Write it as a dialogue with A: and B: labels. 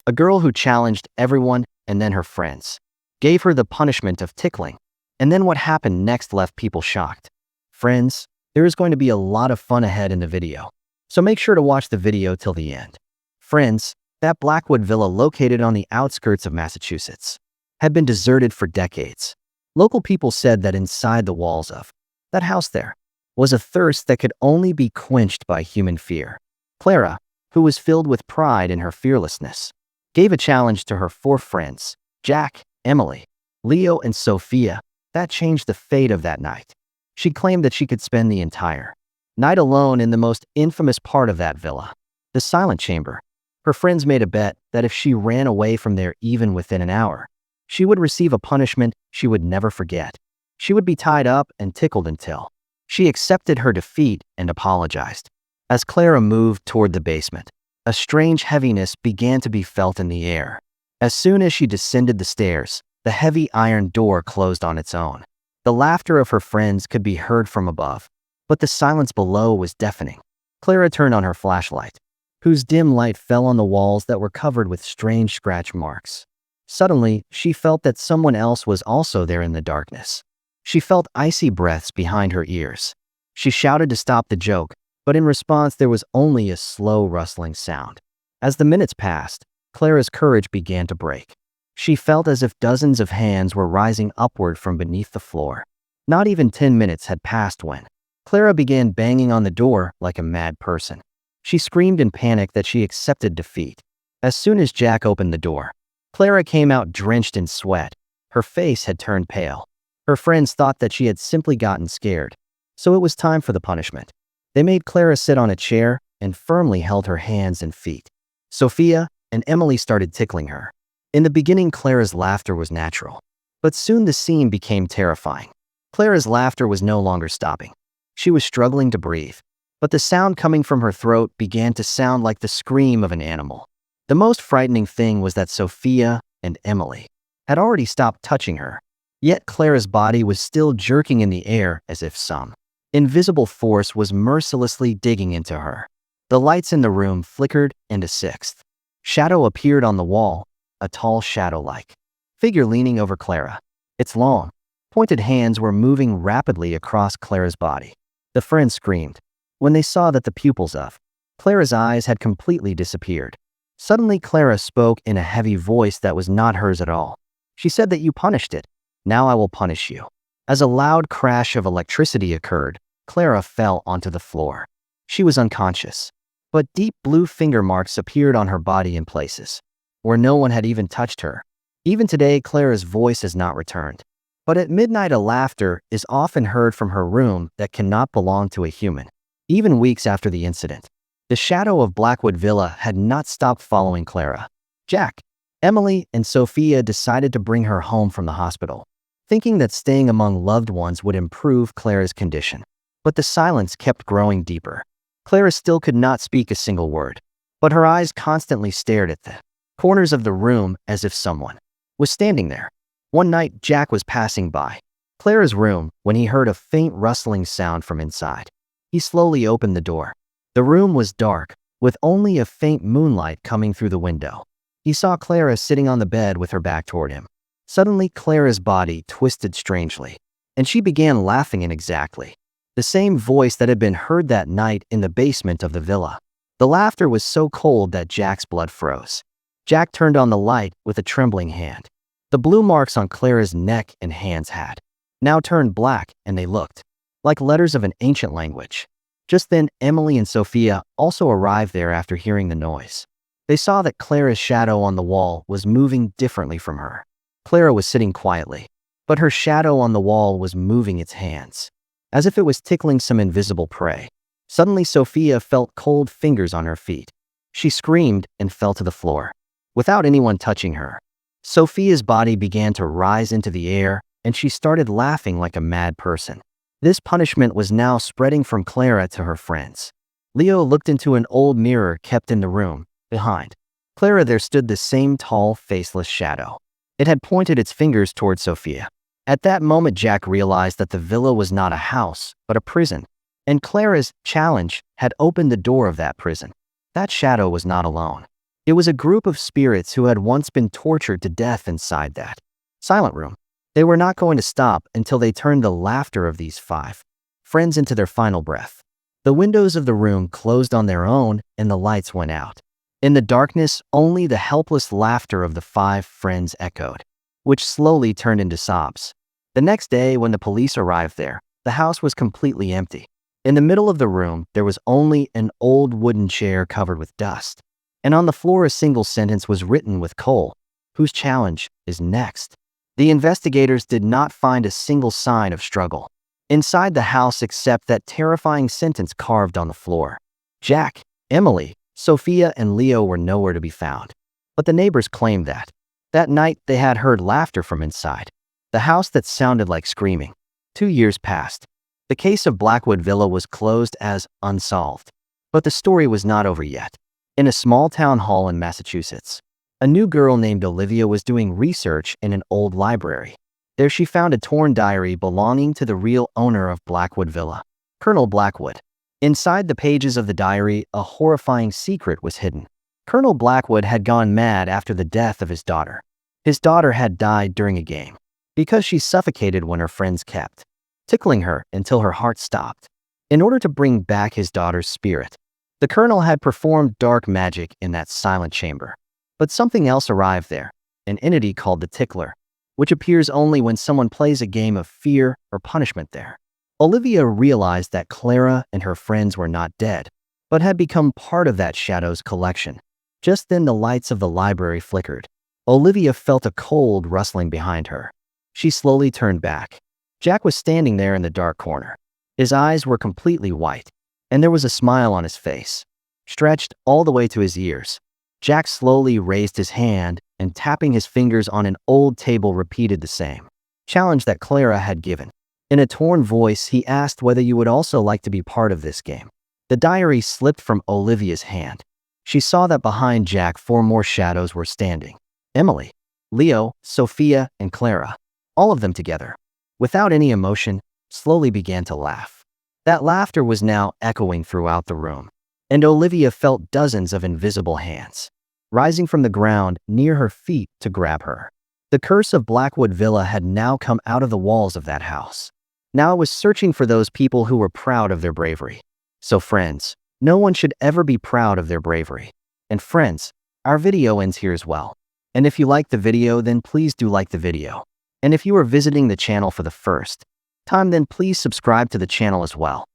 A: a girl who challenged everyone and then her friends, gave her the punishment of tickling. And then what happened next left people shocked. Friends, there is going to be a lot of fun ahead in the video, so make sure to watch the video till the end. Friends, that Blackwood villa located on the outskirts of Massachusetts had been deserted for decades. Local people said that inside the walls of that house there was a thirst that could only be quenched by human fear. Clara, who was filled with pride in her fearlessness, gave a challenge to her 4 friends, Jack, Emily, Leo, and Sophia, that changed the fate of that night. She claimed that she could spend the entire night alone in the most infamous part of that villa, the silent chamber. Her friends made a bet that if she ran away from there even within an hour, she would receive a punishment she would never forget. She would be tied up and tickled until she accepted her defeat and apologized. As Clara moved toward the basement, a strange heaviness began to be felt in the air. As soon as she descended the stairs, the heavy iron door closed on its own. The laughter of her friends could be heard from above, but the silence below was deafening. Clara turned on her flashlight, whose dim light fell on the walls that were covered with strange scratch marks. Suddenly, she felt that someone else was also there in the darkness. She felt icy breaths behind her ears. She shouted to stop the joke, but in response there was only a slow rustling sound. As the minutes passed, Clara's courage began to break. She felt as if dozens of hands were rising upward from beneath the floor. Not even 10 minutes had passed when Clara began banging on the door like a mad person. She screamed in panic that she accepted defeat. As soon as Jack opened the door, Clara came out drenched in sweat. Her face had turned pale. Her friends thought that she had simply gotten scared, so it was time for the punishment. They made Clara sit on a chair and firmly held her hands and feet. Sophia and Emily started tickling her. In the beginning, Clara's laughter was natural, but soon the scene became terrifying. Clara's laughter was no longer stopping. She was struggling to breathe, but the sound coming from her throat began to sound like the scream of an animal. The most frightening thing was that Sophia and Emily had already stopped touching her, yet Clara's body was still jerking in the air as if some invisible force was mercilessly digging into her. The lights in the room flickered, and a 6th shadow appeared on the wall, a tall shadow-like figure leaning over Clara. Its long, pointed hands were moving rapidly across Clara's body. The friends screamed when they saw that the pupils of Clara's eyes had completely disappeared. Suddenly, Clara spoke in a heavy voice that was not hers at all. She said that you punished it. Now I will punish you. As a loud crash of electricity occurred, Clara fell onto the floor. She was unconscious, but deep blue finger marks appeared on her body in places where no one had even touched her. Even today, Clara's voice has not returned. But at midnight, a laughter is often heard from her room that cannot belong to a human. Even weeks after the incident, the shadow of Blackwood Villa had not stopped following Clara. Jack, Emily, and Sophia decided to bring her home from the hospital, thinking that staying among loved ones would improve Clara's condition. But the silence kept growing deeper. Clara still could not speak a single word, but her eyes constantly stared at the corners of the room as if someone was standing there. One night, Jack was passing by Clara's room when he heard a faint rustling sound from inside. He slowly opened the door. The room was dark, with only a faint moonlight coming through the window. He saw Clara sitting on the bed with her back toward him. Suddenly, Clara's body twisted strangely, and she began laughing in exactly the same voice that had been heard that night in the basement of the villa. The laughter was so cold that Jack's blood froze. Jack turned on the light with a trembling hand. The blue marks on Clara's neck and hands had now turned black, and they looked like letters of an ancient language. Just then, Emily and Sophia also arrived there after hearing the noise. They saw that Clara's shadow on the wall was moving differently from her. Clara was sitting quietly, but her shadow on the wall was moving its hands, as if it was tickling some invisible prey. Suddenly, Sophia felt cold fingers on her feet. She screamed and fell to the floor, without anyone touching her. Sophia's body began to rise into the air, and she started laughing like a mad person. This punishment was now spreading from Clara to her friends. Leo looked into an old mirror kept in the room. Behind Clara there stood the same tall, faceless shadow. It had pointed its fingers toward Sophia. At that moment, Jack realized that the villa was not a house, but a prison, and Clara's challenge had opened the door of that prison. That shadow was not alone. It was a group of spirits who had once been tortured to death inside that silent room. They were not going to stop until they turned the laughter of these 5 friends into their final breath. The windows of the room closed on their own and the lights went out. In the darkness, only the helpless laughter of the 5 friends echoed, which slowly turned into sobs. The next day, when the police arrived there, the house was completely empty. In the middle of the room, there was only an old wooden chair covered with dust. And on the floor, a single sentence was written with coal: "Whose challenge is next?" The investigators did not find a single sign of struggle inside the house except that terrifying sentence carved on the floor. Jack, Emily, Sophia, and Leo were nowhere to be found. But the neighbors claimed that night they had heard laughter from inside the house that sounded like screaming. 2 years passed. The case of Blackwood Villa was closed as unsolved. But the story was not over yet. In a small town hall in Massachusetts, a new girl named Olivia was doing research in an old library. There she found a torn diary belonging to the real owner of Blackwood Villa, Colonel Blackwood. Inside the pages of the diary, a horrifying secret was hidden. Colonel Blackwood had gone mad after the death of his daughter. His daughter had died during a game because she suffocated when her friends kept tickling her until her heart stopped. In order to bring back his daughter's spirit, the colonel had performed dark magic in that silent chamber. But something else arrived there, an entity called the Tickler, which appears only when someone plays a game of fear or punishment there. Olivia realized that Clara and her friends were not dead, but had become part of that Shadows collection. Just then the lights of the library flickered. Olivia felt a cold rustling behind her. She slowly turned back. Jack was standing there in the dark corner. His eyes were completely white, and there was a smile on his face, stretched all the way to his ears. Jack slowly raised his hand and, tapping his fingers on an old table, repeated the same challenge that Clara had given. In a torn voice, he asked whether you would also like to be part of this game. The diary slipped from Olivia's hand. She saw that behind Jack 4 more shadows were standing. Emily, Leo, Sophia, and Clara, all of them together, without any emotion, slowly began to laugh. That laughter was now echoing throughout the room, and Olivia felt dozens of invisible hands rising from the ground near her feet to grab her. The curse of Blackwood Villa had now come out of the walls of that house. Now it was searching for those people who were proud of their bravery. So friends, no one should ever be proud of their bravery. And friends, our video ends here as well. And if you liked the video, then please do like the video. And if you are visiting the channel for the first time, then please subscribe to the channel as well.